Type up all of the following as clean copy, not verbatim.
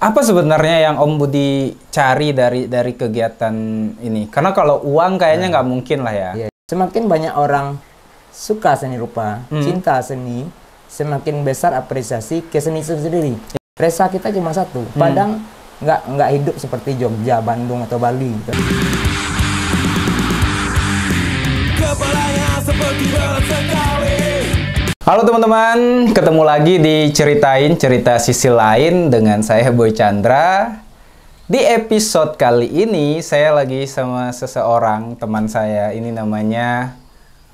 Apa sebenarnya yang Om Budi cari dari kegiatan ini? Karena kalau uang kayaknya nggak mungkin lah ya. Ya. Semakin banyak orang suka seni rupa, cinta seni, semakin besar apresiasi ke seni itu sendiri. Resa kita cuma satu, Padang nggak hidup seperti Jogja, Bandung atau Bali. Gitu. Kepalanya seperti berat sekali. Halo teman-teman, ketemu lagi di Ceritain Cerita Sisi Lain dengan saya Boy Chandra. Di episode kali ini saya lagi sama seseorang teman saya. Ini namanya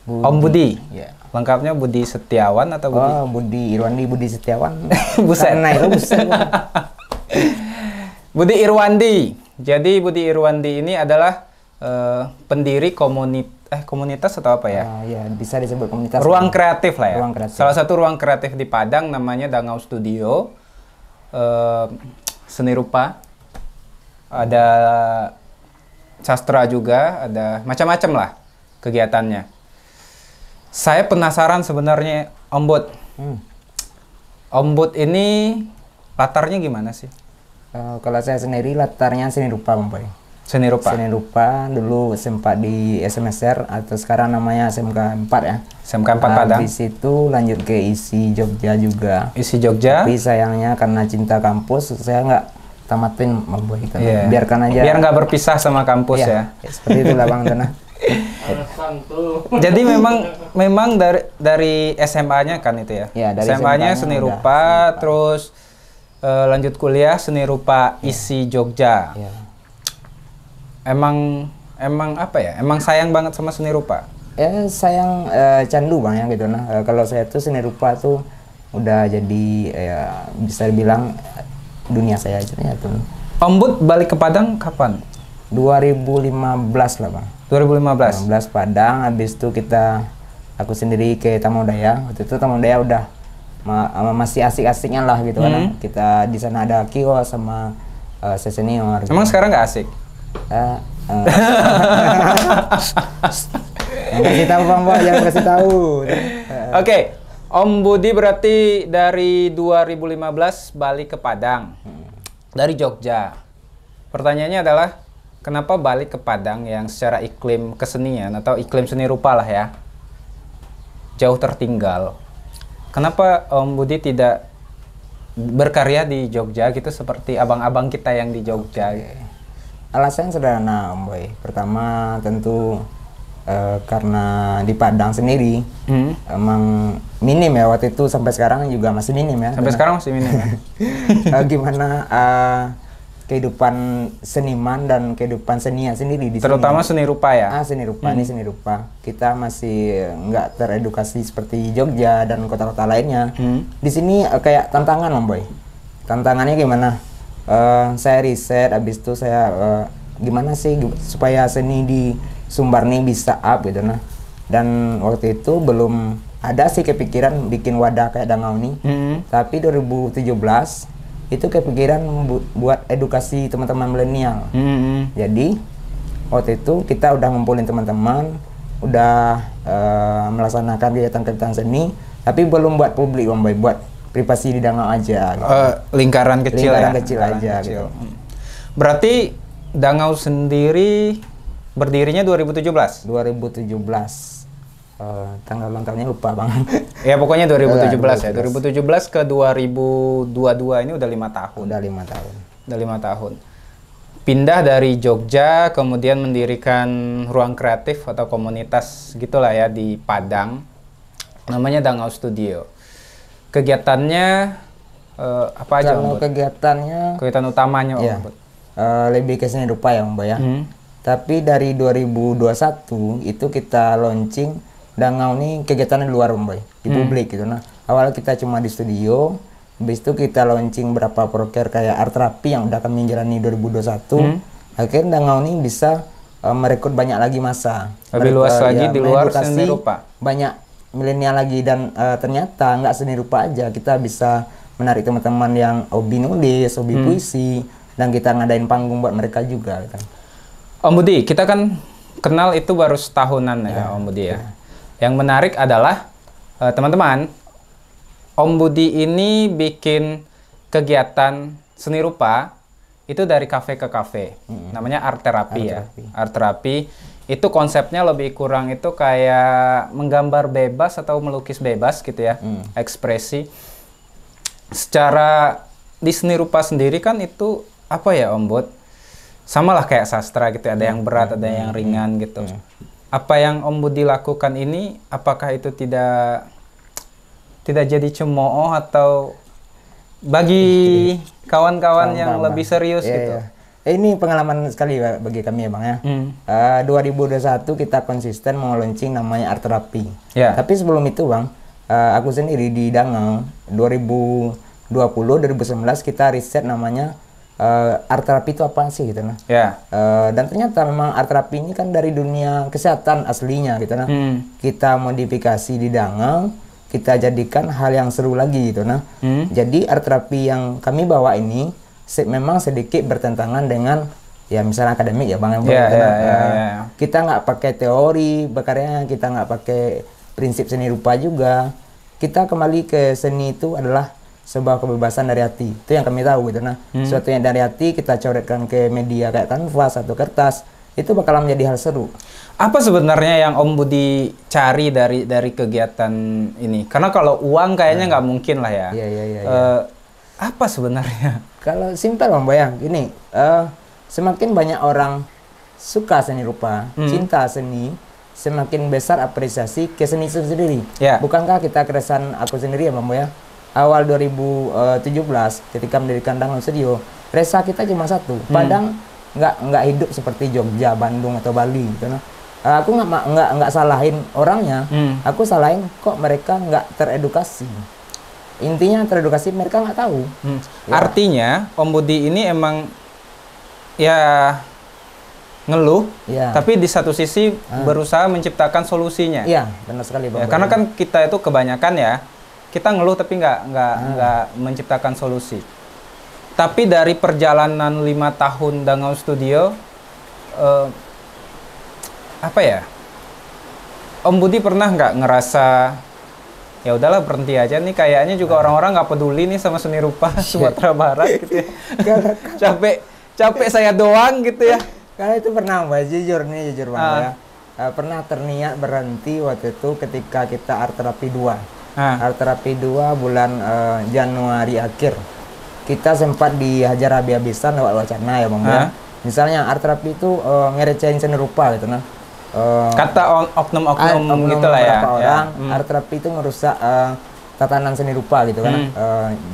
Budi. Om Budi. Ya. Lengkapnya Budi Setiawan atau Budi? Oh, Budi Irwandi, Budi Setiawan. Buset. Nah, itu buset. Budi Irwandi. Jadi Budi Irwandi ini adalah pendiri komunitas atau apa ya? Ya, bisa disebut komunitas. Ruang kreatif lah ya. Ruang kreatif. Salah satu ruang kreatif di Padang namanya Dangau Studio. Seni rupa. Ada sastra juga, ada macam-macam lah kegiatannya. Saya penasaran sebenarnya Om Bud. Om Bud ini latarnya gimana sih? Kalau saya sendiri latarnya seni rupa, Bang Boy. Seni rupa. Seni rupa dulu sempat di SMSR atau sekarang namanya SMK 4 ya. SMK 4 Padang. Habis itu lanjut ke ISI Jogja juga. ISI Jogja. Tapi sayangnya karena cinta kampus saya nggak tamatin, Bang Boy. Gitu. Yeah. Biarkan aja. Biar nggak berpisah sama kampus ya. Seperti itulah Bang Tanah. Jadi memang dari SMA-nya kan itu ya. Ya, dari SMA-nya SMA-nya seni udah rupa, seni rupa. terus lanjut kuliah seni rupa ISI Jogja. Ya. Emang apa ya? Emang sayang banget sama seni rupa. Sayang candu Bang ya gitu nah. Kalau saya tuh seni rupa tuh udah jadi bisa dibilang dunia saya aja ya tuh. Om Bud balik ke Padang kapan? 2015 lah Bang. 2015. 2015 Padang, habis itu aku sendiri ke Tamodaya. Waktu itu Tamodaya udah masih asik-asiknya lah gitu kan. Kita di sana ada kios sama senior. Emang sekarang nggak asik? Yang kasih tahu Bang Boy, jangan kasih tahu. Oke, Om Budi berarti dari 2015 balik ke Padang dari Jogja. Pertanyaannya adalah kenapa balik ke Padang yang secara iklim kesenian atau iklim seni rupa lah ya jauh tertinggal. Kenapa Om Budi tidak berkarya di Jogja gitu seperti abang-abang kita yang di Jogja? Gitu? Alasannya sederhana Om Boy. Pertama tentu karena di Padang sendiri emang minim ya waktu itu, sampai sekarang juga masih minim ya. Sampai sekarang masih minim ya? Gimana kehidupan seniman dan kehidupan senia sendiri di terutama sini. seni rupa ya? Seni rupa ini seni rupa. Kita masih nggak teredukasi seperti Jogja dan kota-kota lainnya. Di sini kayak tantangan Om Boy. Tantangannya gimana? Saya riset, habis itu saya gimana sih supaya seni di Sumbar nih bisa up gitu nah. Dan waktu itu belum ada sih kepikiran bikin wadah kayak Dangau nih. Tapi 2017 itu kepikiran buat edukasi teman-teman milenial. Jadi waktu itu kita udah ngumpulin teman-teman, udah melaksanakan kegiatan-kegiatan seni, tapi belum buat publik Om Boy, buat privasi di Dangau aja. Gitu. Lingkaran kecil lingkaran ya? Kecil aja. Gitu. Berarti Dangau sendiri berdirinya 2017? 2017. Tanggal ulang tahunnya lupa Bang. Ya pokoknya 2017 ya. 2017 ke 2022 ini udah 5 tahun. Udah 5 tahun. Udah 5 tahun. Pindah dari Jogja, kemudian mendirikan ruang kreatif atau komunitas gitulah ya di Padang. Namanya Dangau Studio. Kegiatannya apa aja? Kalau kegiatannya, kegiatan utamanya Om ya, Bud? lebih ke seni rupa ya Om Boy ya. Tapi dari 2021 itu kita launching Dangau nih kegiatan di luar Om Boy, di publik gitu nah. Awalnya kita cuma di studio, habis itu kita launching berapa proker kayak art terapi yang udah kami jalani 2021. Akhirnya Dangau nih bisa merekrut banyak lagi masa. Lebih luas lagi di luar seni rupa. Banyak milenial lagi dan ternyata nggak seni rupa aja, kita bisa menarik teman-teman yang hobi nulis, hobi puisi, dan kita ngadain panggung buat mereka juga gitu. Om Budi, kita kan kenal itu baru setahunan ya Om Budi ya. Yang menarik adalah teman-teman, Om Budi ini bikin kegiatan seni rupa itu dari kafe ke kafe. Namanya art therapy ya. Art therapy itu konsepnya lebih kurang itu kayak menggambar bebas atau melukis bebas gitu ya. Ekspresi. Secara di seni rupa sendiri kan itu apa ya Om Bud? Sama lah kayak sastra gitu, ada yang berat, ada yang ringan gitu. Apa yang Om Budi lakukan ini, apakah itu tidak jadi cemooh atau bagi kawan-kawan yang lebih serius gitu? Ini pengalaman sekali bagi kami ya Bang ya. 2021 kita konsisten mau launching namanya art therapy. Tapi sebelum itu Bang, aku sendiri di Dangau 2019 kita riset namanya art therapy itu apa sih gitu nah. Dan ternyata memang art therapy ini kan dari dunia kesehatan aslinya gitu nah. Kita modifikasi di Dangau, kita jadikan hal yang seru lagi gitu nah. Jadi art therapy yang kami bawa ini memang sedikit bertentangan dengan ya misalnya akademik ya Bang. Kita nggak pakai teori berkarya, kita nggak pakai prinsip seni rupa juga. Kita kembali ke seni itu adalah sebuah kebebasan dari hati. Itu yang kami tahu gitu nah. Sesuatu yang dari hati kita coretkan ke media kayak kanvas atau kertas, itu bakal menjadi hal seru. Apa sebenarnya yang Om Budi cari dari kegiatan ini? Karena kalau uang kayaknya nggak mungkin lah ya. Apa sebenarnya? Kalau simpel Om Bayang, gini, semakin banyak orang suka seni rupa, cinta seni, semakin besar apresiasi ke seni itu sendiri. Bukankah kita keresahan aku sendiri ya Bang Boya? Awal 2017 ketika mendirikan Dangau Studio, resa kita cuma satu, Padang nggak hidup seperti Jogja, Bandung atau Bali gitu nah. Aku nggak salahin orangnya, aku salahin kok mereka nggak teredukasi. Intinya teredukasi mereka nggak tahu. Artinya Om Budi ini emang ya ngeluh, tapi di satu sisi berusaha menciptakan solusinya. Iya, benar sekali Bang. Karena kan kita itu kebanyakan ya, kita ngeluh tapi nggak menciptakan solusi. Tapi dari perjalanan 5 tahun Dangau Studio, apa ya? Om Budi pernah nggak ngerasa ya udahlah berhenti aja nih, kayaknya juga orang-orang nggak peduli nih sama seni rupa Sumatera Barat gitu ya. capek saya doang gitu ya. Karena itu pernah Mbak, jujur Bang ya. Pernah terniat berhenti waktu itu ketika kita art therapy 2. Art therapy 2 bulan Januari akhir. Kita sempat dihajar habis-habisan lewat wacana ya Bang ya. Misalnya art therapy itu ngerecehin seni rupa gitu nah. Kata oknum-oknum gitu lah ya. Orang art therapy itu merusak tatanan seni rupa gitu kan.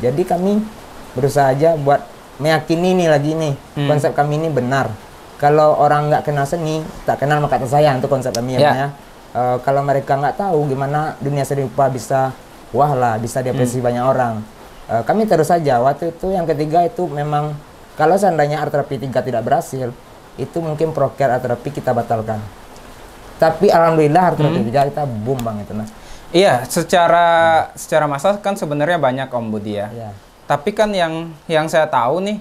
Jadi kami berusaha aja buat meyakini nih lagi nih konsep kami ini benar. Kalau orang nggak kenal seni, tak kenal maka tak sayang, itu konsep kami ya. Kalau mereka nggak tahu gimana dunia seni rupa bisa bisa diapresiasi banyak orang. Kami terus saja. Waktu itu yang ketiga itu memang kalau seandainya art therapy 3 tidak berhasil, itu mungkin proker art therapy kita batalkan. Tapi alhamdulillah art therapy 3 kita boom Bang itu nah. Iya, secara masa kan sebenarnya banyak Om Budi ya. Tapi kan yang saya tahu nih,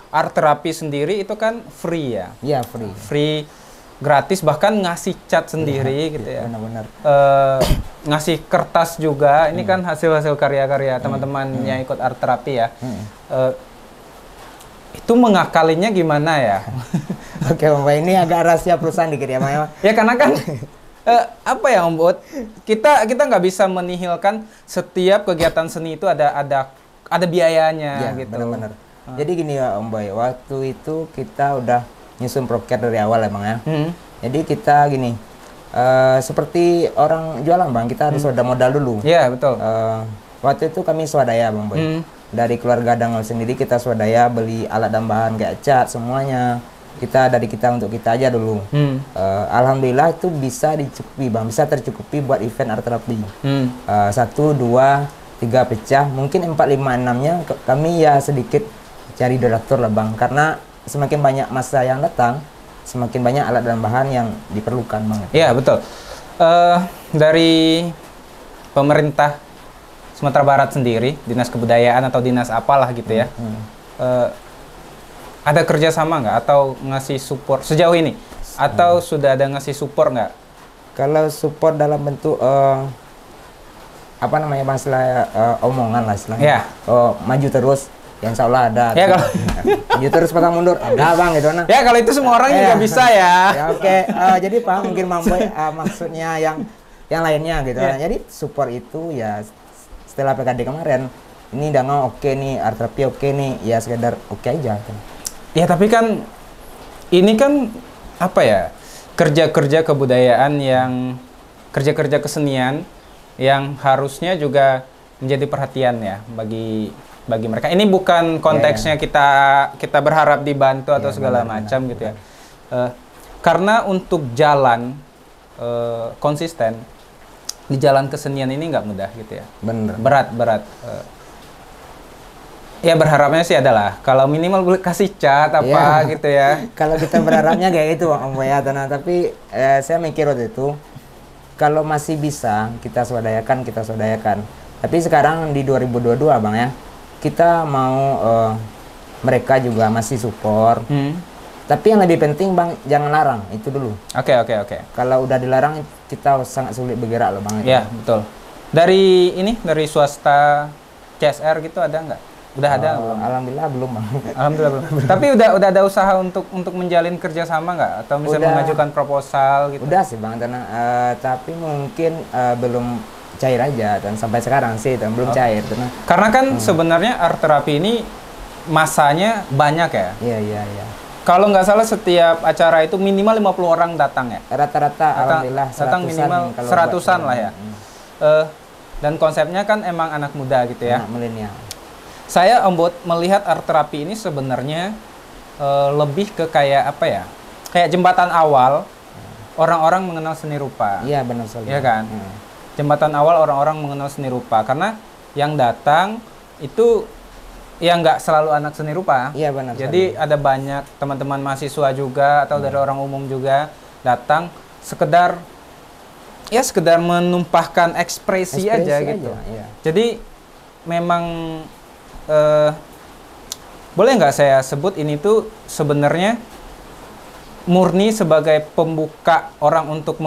art therapy sendiri itu kan free ya. Iya, free, gratis, bahkan ngasih cat sendiri gitu ya. Benar-benar. Ngasih kertas juga. Ini kan hasil-hasil karya-karya teman-temannya ikut art therapy ya. Itu mengakalinya gimana ya? Oke Om, ini agak rahasia perusahaan dikit ya Bang. Ya karena kan apa ya Om Bud? Kita nggak bisa menihilkan setiap kegiatan seni itu ada biayanya gitu. Benar-benar. Jadi gini ya Om Boy, waktu itu kita udah nyusun proker dari awal emang ya. Jadi kita gini, seperti orang jualan Bang, kita harus ada modal dulu. Iya betul. Waktu itu kami swadaya Bang Boy. Dari keluarga Dangau sendiri kita swadaya beli alat dan bahan kayak cat semuanya. Kita dari kita untuk kita aja dulu. Alhamdulillah itu bisa dicukupi Bang, bisa tercukupi buat event art therapy. 1, 2, 3 pecah, mungkin 4, 5, 6-nya kami ya sedikit cari donatur lah Bang, karena semakin banyak masa yang datang, semakin banyak alat dan bahan yang diperlukan banget. Iya betul. Dari pemerintah Sumatera Barat sendiri, dinas kebudayaan atau dinas apalah gitu ya, ada kerjasama nggak atau ngasih support sejauh ini? Atau sudah ada ngasih support nggak? Kalau support dalam bentuk apa namanya Bang, omongan lah istilahnya. Maju terus. Ya insya Allah ada. Ya kalau Maju terus pantang mundur, enggak bang gitu nah. ya kalau itu semua orang juga bisa ya. Ya oke. Jadi Pak mungkin Bang Boy maksudnya yang lainnya gitu. Ya. Jadi support itu ya setelah PKD kemarin ini Danau oke nih, art terapi oke nih, ya sekedar oke aja. Kan. Ya tapi kan ini kan apa ya, kerja-kerja kebudayaan yang kerja-kerja kesenian yang harusnya juga menjadi perhatian ya bagi mereka. Ini bukan konteksnya kita berharap dibantu atau segala macam gitu ya. Karena untuk jalan konsisten di jalan kesenian ini nggak mudah gitu ya. Bener. Berat. Ya berharapnya sih adalah kalau minimal boleh kasih cat apa gitu ya. Kalau kita berharapnya kayak gitu Om Boy ya, tapi saya mikir waktu itu kalau masih bisa kita swadayakan. Tapi sekarang di 2022 Bang ya, kita mau mereka juga masih support. Tapi yang lebih penting Bang, jangan larang, itu dulu. Oke. Kalau udah dilarang kita sangat sulit bergerak loh Bang. Ya, betul. Dari swasta CSR gitu ada nggak? Udah ada? Alhamdulillah belum Bang. Alhamdulillah belum. Tapi udah ada usaha untuk menjalin kerjasama nggak? Atau misalnya mengajukan proposal gitu? Udah sih Bang, tapi mungkin belum cair aja dan sampai sekarang sih belum cair. Karena kan sebenarnya art terapi ini masanya banyak ya? Iya. Kalau nggak salah setiap acara itu minimal 50 orang datang ya? Rata-rata alhamdulillah datang minimal 100-an lah ya. Dan konsepnya kan emang anak muda gitu ya. Anak milenial. Saya melihat art terapi ini sebenarnya lebih ke kayak apa ya? Kayak jembatan awal orang-orang mengenal seni rupa. Iya benar sekali. Iya kan? Jembatan awal orang-orang mengenal seni rupa karena yang datang itu ya nggak selalu anak seni rupa. Iya benar. Jadi ada banyak teman-teman mahasiswa juga atau dari orang umum juga datang sekedar menumpahkan ekspresi aja gitu. Iya. Jadi memang boleh nggak saya sebut ini tuh sebenarnya murni sebagai pembuka orang untuk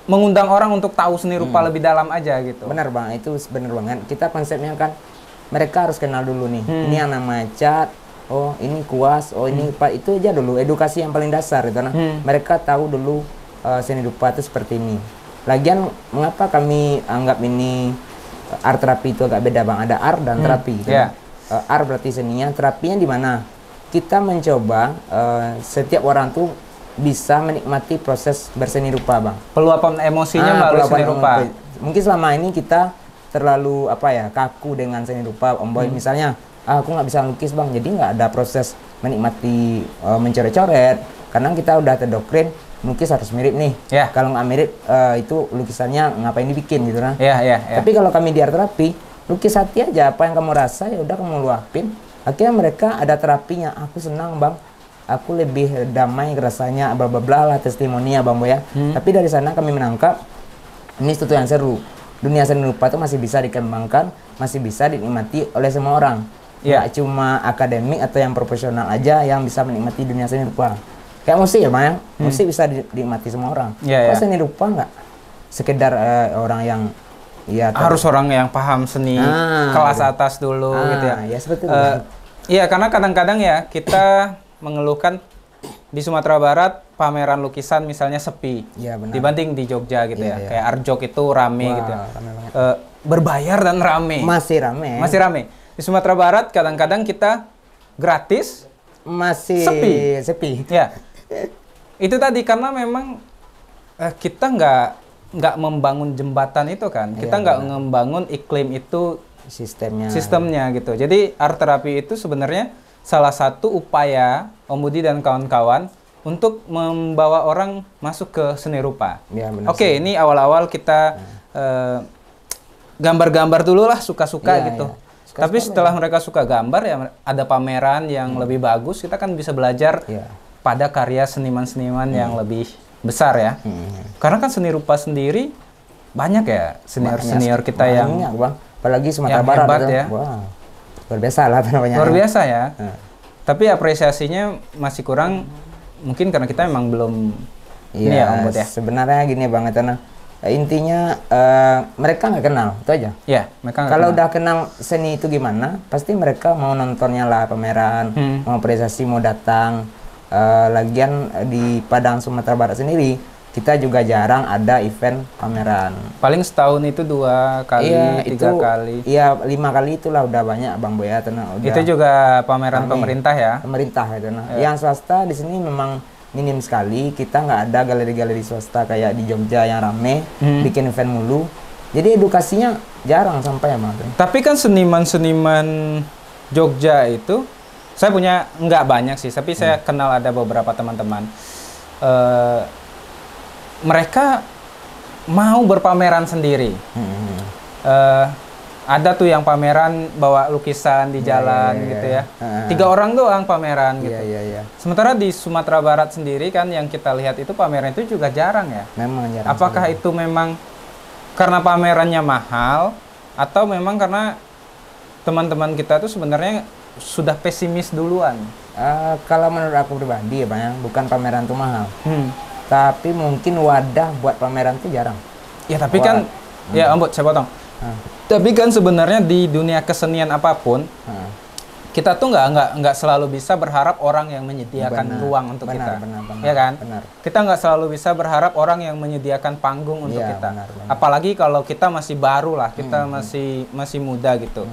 mengundang orang untuk tahu seni rupa lebih dalam aja gitu. Benar Bang, itu benar banget. Kita konsepnya kan mereka harus kenal dulu nih. Ini yang nama cat, oh ini kuas, oh ini Pak, itu aja dulu edukasi yang paling dasar itu nah. Mereka tahu dulu seni rupa itu seperti ini. Lagian mengapa kami anggap ini art terapi itu agak beda Bang? Ada art dan terapi. Yeah. Art berarti seninya, terapinya di mana? Kita mencoba setiap orang tuh bisa menikmati proses berseni rupa Bang. Peluapan emosinya melalui seni rupa. Mungkin selama ini kita terlalu kaku dengan seni rupa Om Boy. Misalnya aku nggak bisa lukis Bang, jadi nggak ada proses menikmati mencoret-coret karena kita udah terdoktrin lukis harus mirip nih. Kalau nggak mirip itu lukisannya ngapain dibikin gitu nah. Tapi kalau kami di art terapi, lukis hati aja, apa yang kamu rasa ya udah kamu luapin. Akhirnya mereka ada terapinya. Aku senang Bang, aku lebih damai rasanya, bla bla bla lah testimoninya Bang Boy ya. Tapi dari sana kami menangkap ini sesuatu yang seru. Dunia seni rupa itu masih bisa dikembangkan, masih bisa dinikmati oleh semua orang. Nggak cuma akademik atau yang profesional aja yang bisa menikmati dunia seni rupa. Kayak musik ya Bang ya, musik bisa dinikmati semua orang. Kok seni rupa nggak sekedar orang yang harus orang yang paham seni kelas atas dulu gitu ya. Ya seperti itu. Iya, karena kadang-kadang ya kita mengeluhkan di Sumatera Barat pameran lukisan misalnya sepi dibanding di Jogja gitu ya. Kayak Arjok itu rame gitu ya. Berbayar dan rame. Masih rame. Di Sumatera Barat kadang-kadang kita gratis masih sepi. Ya. Itu tadi karena memang kita nggak membangun jembatan itu kan. Kita nggak membangun iklim itu sistemnya gitu. Jadi art terapi itu sebenarnya salah satu upaya Om Budi dan kawan-kawan untuk membawa orang masuk ke seni rupa. Oke, ini awal-awal kita gambar-gambar dulu lah, suka-suka gitu. Tapi setelah mereka suka gambar ya ada pameran yang lebih bagus, kita kan bisa belajar pada karya seniman-seniman yang lebih besar ya. Karena kan seni rupa sendiri banyak ya senior kita yang apalagi Sumatera Barat hebat ya. Wah, luar biasa lah namanya. Luar biasa ya. Tapi apresiasinya masih kurang, mungkin karena kita memang belum ini ya Om Bud ya. Sebenarnya gini banget karena intinya mereka nggak kenal, itu aja. Ya, mereka nggak Kalau kenal. udah kenal seni itu gimana, pasti mereka mau nontonnya lah pameran, mau apresiasi, mau datang. Lagian di Padang Sumatera Barat sendiri, kita juga jarang ada event pameran. Paling setahun itu 2 kali, Iya, 3 kali. Iya, 5 kali itulah udah banyak Bang Boya. Udah Itu juga pameran rame. pemerintah ya. Pemerintah itu. Nah, yang swasta di sini memang minim sekali. Kita nggak ada galeri-galeri swasta kayak di Jogja yang rame, bikin event mulu. Jadi edukasinya jarang sampai ya Bang. Tapi kan seniman-seniman Jogja itu, saya punya nggak banyak sih, tapi saya kenal ada beberapa teman-teman. Mereka mau berpameran sendiri. Ada tuh yang pameran bawa lukisan di jalan gitu ya. 3 orang doang pameran gitu. Iya. Sementara di Sumatera Barat sendiri kan yang kita lihat itu pameran itu juga jarang ya. Memang jarang. Apakah itu memang karena pamerannya mahal atau memang karena teman-teman kita tuh sebenarnya sudah pesimis duluan? Kalau menurut aku pribadi ya Bang, ya, bukan pameran itu mahal. Tapi mungkin wadah buat pameran itu jarang. Ya tapi kan, ya Ambot saya potong. Tapi kan sebenarnya di dunia kesenian apapun, kita tuh nggak selalu bisa berharap orang yang menyediakan ruang untuk kita, ya kan? Benar. Kita nggak selalu bisa berharap orang yang menyediakan panggung untuk Iya, kita. benar. Apalagi kalau kita masih baru lah, kita masih muda gitu.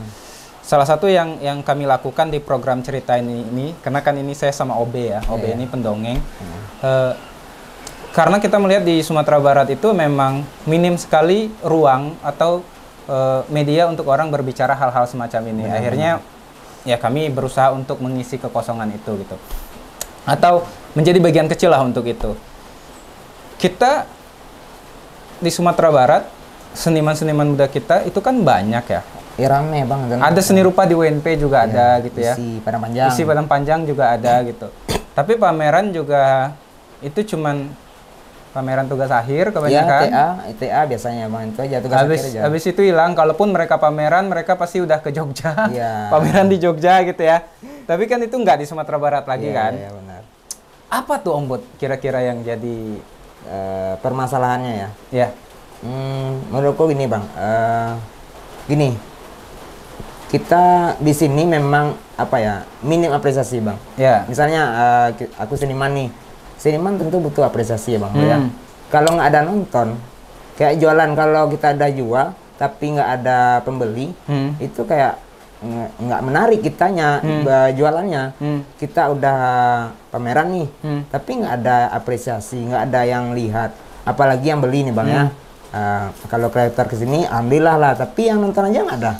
Salah satu yang kami lakukan di program cerita ini, karena kan ini saya sama OB ya, OB ini pendongeng. Karena kita melihat di Sumatera Barat itu memang minim sekali ruang atau media untuk orang berbicara hal-hal semacam ini. Akhirnya ya kami berusaha untuk mengisi kekosongan itu gitu. Atau menjadi bagian kecil lah untuk itu. Kita di Sumatera Barat, seniman-seniman muda kita itu kan banyak ya. Ya rame Bang. Ada seni rupa di UNP juga ada gitu ya. Isi Padang Panjang. Isi Padang Panjang juga ada gitu. Tapi pameran juga itu cuman pameran tugas akhir kebanyakan. ITA biasanya Bang, itu aja tugas akhir aja. Habis itu hilang, kalaupun mereka pameran, mereka pasti udah ke Jogja. Iya. Pameran di Jogja gitu ya. Tapi kan itu nggak di Sumatera Barat lagi kan. Iya benar. Apa tuh Om Bud kira-kira yang jadi permasalahannya ya? ya? Menurutku gini Bang, gini, kita di sini memang apa ya, minim apresiasi Bang. Ya. Misalnya aku seniman nih, seniman tentu butuh apresiasi ya Bang. Ya. Kalau nggak ada nonton, kayak jualan, kalau kita ada jual tapi nggak ada pembeli, itu kayak nggak menarik kitanya jualannya. Kita udah pameran nih, tapi nggak ada apresiasi, nggak ada yang lihat, apalagi yang beli nih Bang ya. Kalau kreator kesini, alhamdulillah lah, tapi yang nonton aja nggak ada.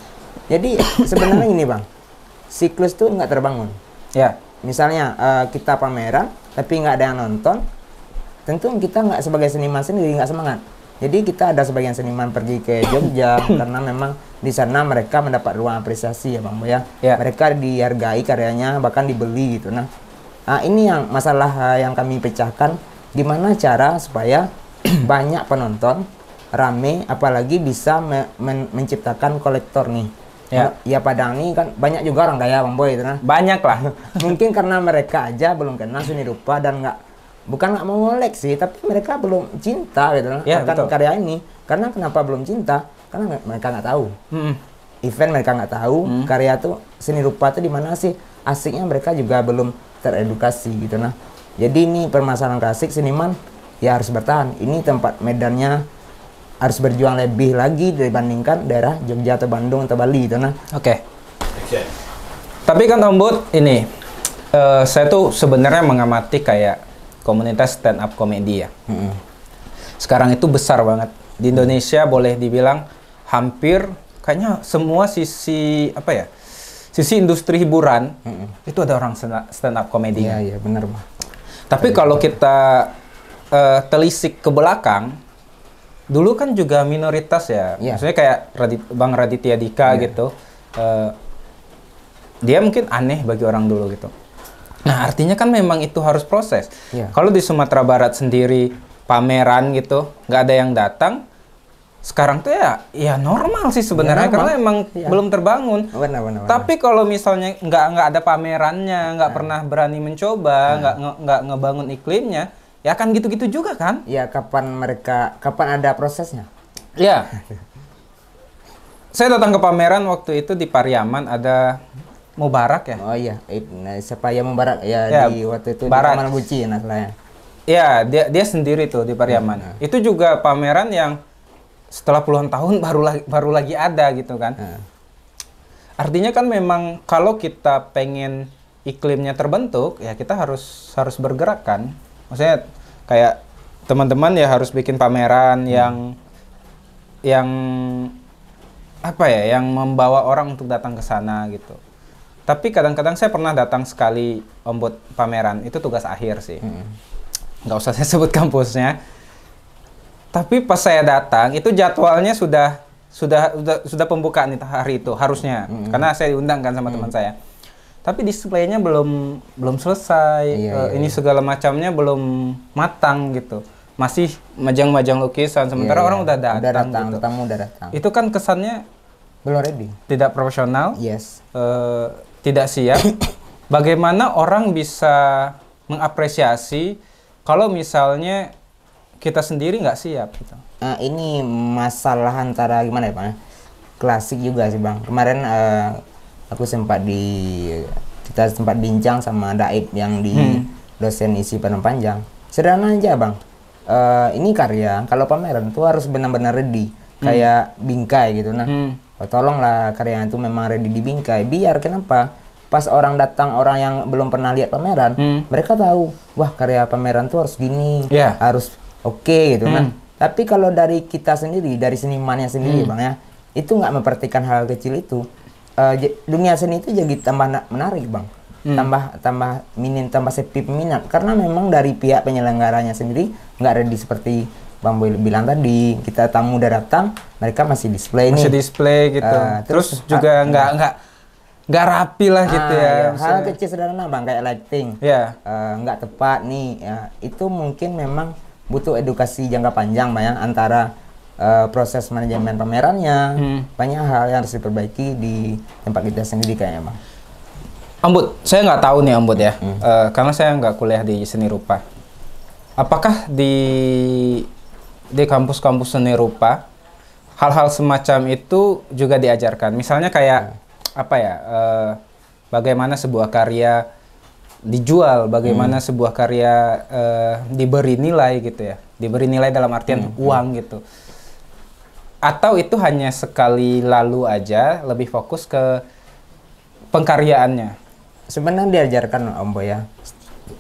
Jadi sebenarnya gini Bang, siklus tuh nggak terbangun. Ya. Misalnya kita pameran, tapi nggak ada yang nonton, tentu kita nggak sebagai seniman sendiri nggak semangat. Jadi kita ada sebagian seniman pergi ke Jogja karena memang di sana mereka mendapat ruang apresiasi ya Bang ya. Mereka dihargai karyanya, bahkan dibeli gitu. Nah, ini yang masalah yang kami pecahkan, gimana cara supaya banyak penonton, rame, apalagi bisa menciptakan kolektor nih. Ya Padang nih kan banyak juga orang kaya Bang Boy itu nah. Banyak lah. Mungkin karena mereka aja belum kenal seni rupa dan bukan nggak mau ngoleksi, tapi mereka belum cinta gitu akan karya ini. Karena kenapa belum cinta? Karena mereka nggak tahu. Event mereka nggak tahu, karya tuh seni rupa tuh di mana sih? Asiknya mereka juga belum teredukasi gitu nah. Jadi ini permasalahan klasik, seniman ya harus bertahan. Ini tempat medannya harus berjuang lebih lagi dibandingkan daerah Jogja atau Bandung atau Bali gitu nah. Oke. Tapi kan Om Bud ini saya tuh sebenarnya mengamati kayak komunitas stand up komedi ya. Sekarang itu besar banget di Indonesia, boleh dibilang hampir kayaknya semua sisi sisi industri hiburan itu ada orang stand up komedi. Iya benar Bang. Tapi kalau kita telisik ke belakang, dulu kan juga minoritas ya. Maksudnya kayak Bang Raditya Dika gitu. Dia mungkin aneh bagi orang dulu gitu. Nah, artinya kan memang itu harus proses. Kalau di Sumatera Barat sendiri pameran gitu, nggak ada yang datang, sekarang tuh ya normal sih sebenarnya karena emang belum terbangun. Benar. Tapi kalau misalnya nggak ada pamerannya, nggak pernah berani mencoba, nggak ngebangun iklimnya, ya akan gitu-gitu juga kan? Ya kapan ada prosesnya? Ya. Saya datang ke pameran waktu itu di Pariaman, ada Mubarak ya. Oh iya, siapa yang Mubarak ya, Ya, di waktu itu Barat. di Taman Guci masalahnya. Ya, dia sendiri tuh di Pariaman. Itu juga pameran yang setelah puluhan tahun baru lagi ada gitu kan. Artinya kan memang kalau kita pengen iklimnya terbentuk, ya kita harus bergerak kan. Maksudnya kayak teman-teman ya harus bikin pameran yang apa ya, yang membawa orang untuk datang ke sana gitu. Tapi kadang-kadang saya pernah datang sekali Om buat pameran, itu tugas akhir sih. Nggak usah saya sebut kampusnya. Tapi pas saya datang, itu jadwalnya sudah pembukaan itu hari itu harusnya, karena saya diundang kan sama teman saya. Tapi displaynya belum selesai, ini segala macamnya belum matang gitu. Masih majang-majang lukisan, sementara orang udah datang gitu. Tamu udah datang. Itu kan kesannya Belum ready. tidak profesional, Yes. tidak siap. Bagaimana orang bisa mengapresiasi kalau misalnya kita sendiri nggak siap gitu? Ini masalah antara gimana ya Pak? Klasik juga sih Bang. Kemarin kita sempat bincang sama Daib yang di dosen isi Padang Panjang. Sederhana aja Bang. Ini karya, kalau pameran tuh harus benar-benar ready. Kayak bingkai gitu. Nah, tolonglah karya itu memang ready di bingkai. Biar kenapa? Pas orang datang, orang yang belum pernah lihat pameran, mereka tahu, wah karya pameran tuh harus gini, harus oke gitu. Nah, tapi kalau dari kita sendiri, dari senimannya sendiri Bang ya, itu nggak memperhatikan hal kecil itu. Dunia seni itu jadi tambah menarik Bang, tambah sepi peminat, karena memang dari pihak penyelenggaranya sendiri nggak ready seperti Bang Boy bilang tadi. Kita tamu udah datang, mereka masih display gitu. Terus juga nggak rapi lah gitu ya. Hal kecil sederhana Bang, kayak lighting, nggak tepat nih. Ya, itu mungkin memang butuh edukasi jangka panjang Bang ya, antara proses manajemen pamerannya, banyak hal yang harus diperbaiki di tempat kita sendiri kayaknya Bang. Ambut, saya nggak tahu nih Ambut ya, karena saya nggak kuliah di seni rupa. Apakah di kampus-kampus seni rupa hal-hal semacam itu juga diajarkan? Misalnya kayak apa ya? Bagaimana sebuah karya dijual, bagaimana sebuah karya diberi nilai gitu ya, diberi nilai dalam artian uang gitu. Atau itu hanya sekali lalu aja, lebih fokus ke pengkaryaannya? Sebenarnya diajarkan Om Boy ya,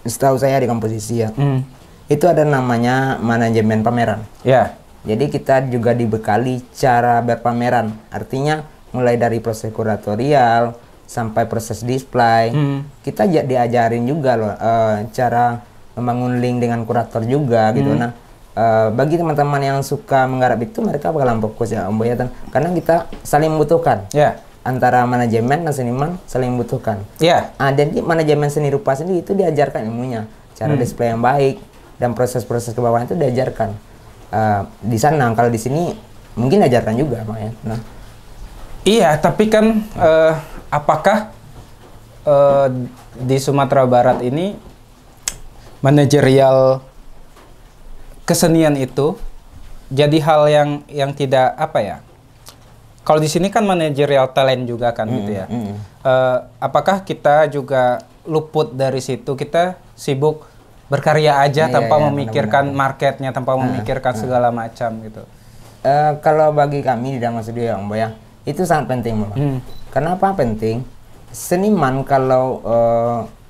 setahu saya di kampus ISI ya, itu ada namanya manajemen pameran. Jadi kita juga dibekali cara berpameran, artinya mulai dari proses kuratorial sampai proses display, kita diajarin juga loh cara membangun link dengan kurator juga gitu. Nah, bagi teman-teman yang suka menggarap itu, mereka bakalan fokus ya Om Boy, karena kita saling membutuhkan. Antara manajemen dan seniman saling membutuhkan. Jadi manajemen seni rupa sendiri itu diajarkan ilmunya, cara display yang baik dan proses-proses ke bawah itu diajarkan di sana. Kalau di sini mungkin diajarkan juga Bang ya. Nah. Iya, tapi kan apakah di Sumatera Barat ini manajerial kesenian itu jadi hal yang tidak apa ya? Kalau di sini kan manajerial talent juga kan gitu ya. Apakah kita juga luput dari situ? Kita sibuk berkarya aja tanpa memikirkan marketnya, tanpa memikirkan segala macam gitu. Kalau bagi kami di dalam studio ya Om Boy ya, itu sangat penting Bapak. Kenapa penting? Seniman kalau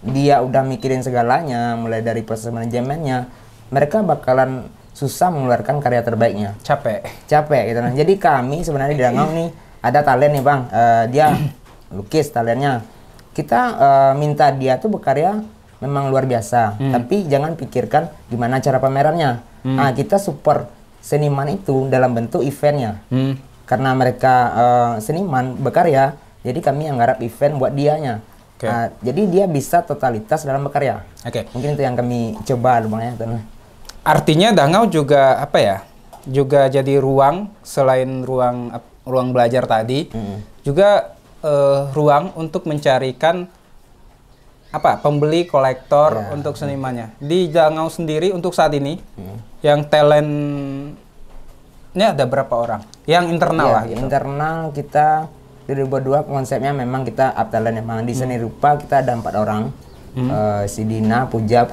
dia udah mikirin segalanya, mulai dari proses manajemennya, mereka bakalan susah mengeluarkan karya terbaiknya. Capek gitu. Nah, jadi kami sebenarnya di Dangau nih ada talent nih Bang, dia lukis talentnya. Kita minta dia tuh berkarya memang luar biasa, tapi jangan pikirkan gimana cara pamerannya. Nah, kita support seniman itu dalam bentuk eventnya. Karena mereka seniman berkarya, jadi kami yang garap event buat dianya. Jadi dia bisa totalitas dalam berkarya. Mungkin itu yang kami coba Bang ya. Artinya Dangau juga apa ya? Juga jadi ruang, selain ruang belajar tadi, juga ruang untuk mencarikan apa pembeli kolektor Ya. untuk senimannya. Di Dangau sendiri untuk saat ini yang talentnya ada berapa orang? Yang internal Ya, lah gitu. internal kita 2022 konsepnya memang kita up talent memang di seni rupa kita ada 4 orang. Si Dina, Puja,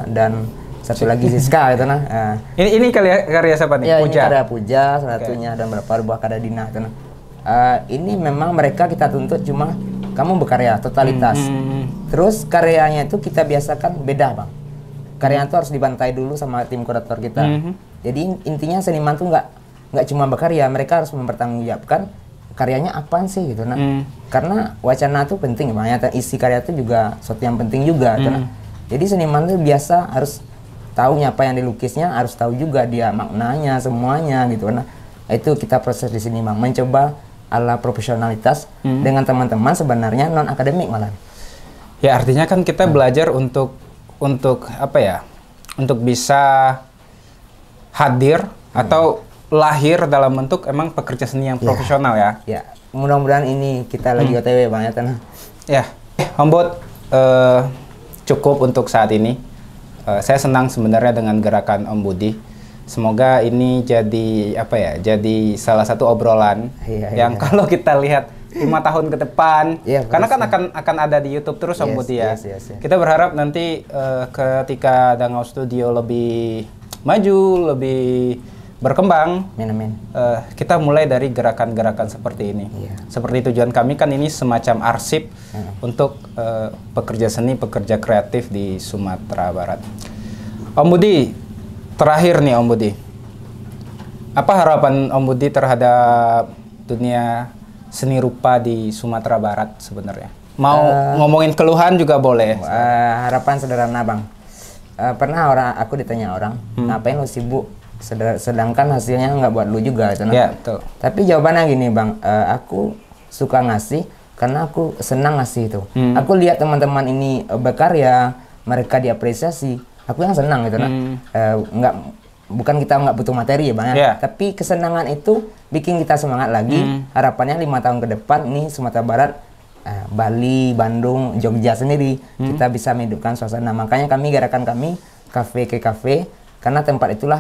dan satu lagi Siska gitu nah. Ini karya siapa nih? Ya, ini Puja. karya Puja, satunya dan beberapa buah karya Dina itu nah. Ini memang mereka kita tuntut cuma kamu berkarya totalitas. Terus karyanya itu kita biasakan beda bang. Karyanya itu harus dibantai dulu sama tim kurator kita. Jadi intinya seniman tuh nggak cuma berkarya, mereka harus mempertanggungjawabkan karyanya apaan sih gitu nah. Karena wacana itu penting bang. Isi karya itu juga sesuatu yang penting juga. Gitu, nah. Jadi seniman tuh biasa harus tahu apa yang dilukisnya, harus tahu juga dia maknanya semuanya gitu nah. Itu kita proses di sini bang, mencoba ala profesionalitas dengan teman-teman sebenarnya non akademik malah. Ya artinya kan kita belajar untuk apa ya? Untuk bisa hadir atau lahir dalam bentuk emang pekerja seni yang profesional ya. Ya, mudah-mudahan ini kita lagi OTW bang ya tanah. Ya, Om Bud, cukup untuk saat ini. Saya senang sebenarnya dengan gerakan Om Budi. Semoga ini jadi apa ya? Jadi salah satu obrolan yang kalau kita lihat 5 tahun ke depan, karena kan akan ada di YouTube terus Om Budi ya. Kita berharap nanti ketika Dangau Studio lebih maju, lebih berkembang, kita mulai dari gerakan-gerakan seperti ini. Seperti tujuan kami kan ini semacam arsip untuk pekerja seni, pekerja kreatif di Sumatera Barat. Om Budi, terakhir nih Om Budi, apa harapan Om Budi terhadap dunia seni rupa di Sumatera Barat sebenarnya? Mau ngomongin keluhan juga boleh. Harapan sederhana bang. Pernah aku ditanya orang, ngapain lo sibuk? Sedangkan hasilnya nggak buat lu juga gitu. Ya, betul. Tapi jawabannya gini bang, aku suka ngasih karena aku senang ngasih itu. Aku lihat teman-teman ini berkarya, mereka diapresiasi, aku yang senang gitu bukan kita nggak butuh materi ya bang ya, tapi kesenangan itu bikin kita semangat lagi. Harapannya 5 tahun ke depan ini Sumatera Barat, Bali, Bandung, Jogja sendiri kita bisa menghidupkan suasana. Makanya gerakan kami kafe ke kafe, karena tempat itulah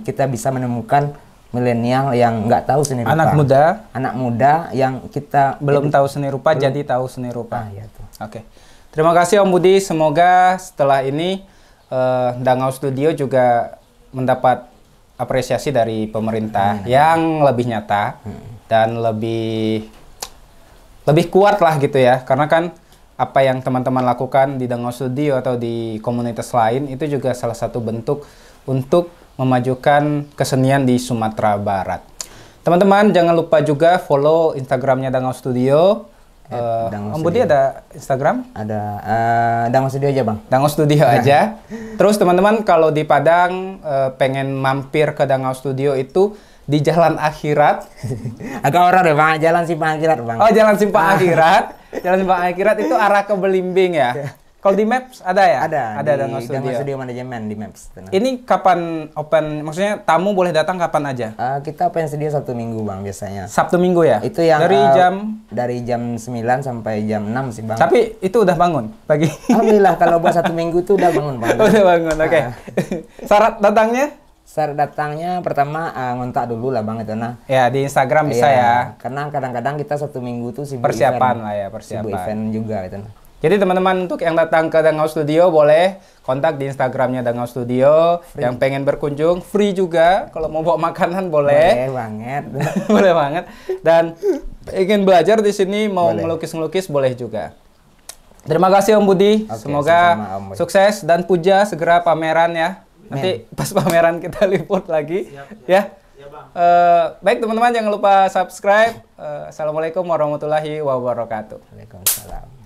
kita bisa menemukan milenial yang nggak tahu seni rupa. Anak muda yang kita belum tahu seni rupa jadi tahu seni rupa. Oke. Terima kasih Om Budi. Semoga setelah ini Dangau Studio juga mendapat apresiasi dari pemerintah yang lebih nyata dan lebih kuat lah gitu ya. Karena kan apa yang teman-teman lakukan di Dangau Studio atau di komunitas lain itu juga salah satu bentuk untuk memajukan kesenian di Sumatera Barat. Teman-teman jangan lupa juga follow Instagramnya Dangau Studio. Om Budi ada Instagram? Ada, Dangau Studio aja bang. Dangau Studio aja. Terus teman-teman kalau di Padang pengen mampir ke Dangau Studio itu di Jalan Akhirat. Agak orang deh bang, Jalan Simpang Akhirat bang. Oh Jalan Simpang Akhirat. Jalan Simpang Akhirat itu arah ke Belimbing ya. Kalau di Maps ada ya? Ada Dangau Studio. Dangau Studio manajemen di Maps. Ini kapan open? Maksudnya tamu boleh datang kapan aja? Kita open studio Sabtu Minggu bang biasanya. Sabtu Minggu ya? Itu yang dari jam 9 sampai jam 6 sih bang. Tapi itu udah bangun pagi? Alhamdulillah kalau buat 1 minggu itu udah bangun bang. Udah bangun, oke. Syarat datangnya? Syarat datangnya pertama ngontak dulu lah bang itu nah. Ya di Instagram bisa ya. Karena kadang-kadang kita 1 minggu tuh sibuk persiapan event, lah ya, persiapan. Sibuk event juga gitu nah. Jadi teman-teman untuk yang datang ke Dangau Studio boleh kontak di Instagramnya Dangau Studio. Yang pengen berkunjung free juga. Kalau mau bawa makanan boleh. Boleh banget. Boleh banget. Dan ingin belajar di sini mau ngelukis-ngelukis boleh juga. Terima kasih Om Budi. Semoga Om sukses dan Puja segera pameran ya. Nanti pas pameran kita liput lagi. Ya. Baik teman-teman jangan lupa subscribe. Assalamualaikum warahmatullahi wabarakatuh. Waalaikumsalam.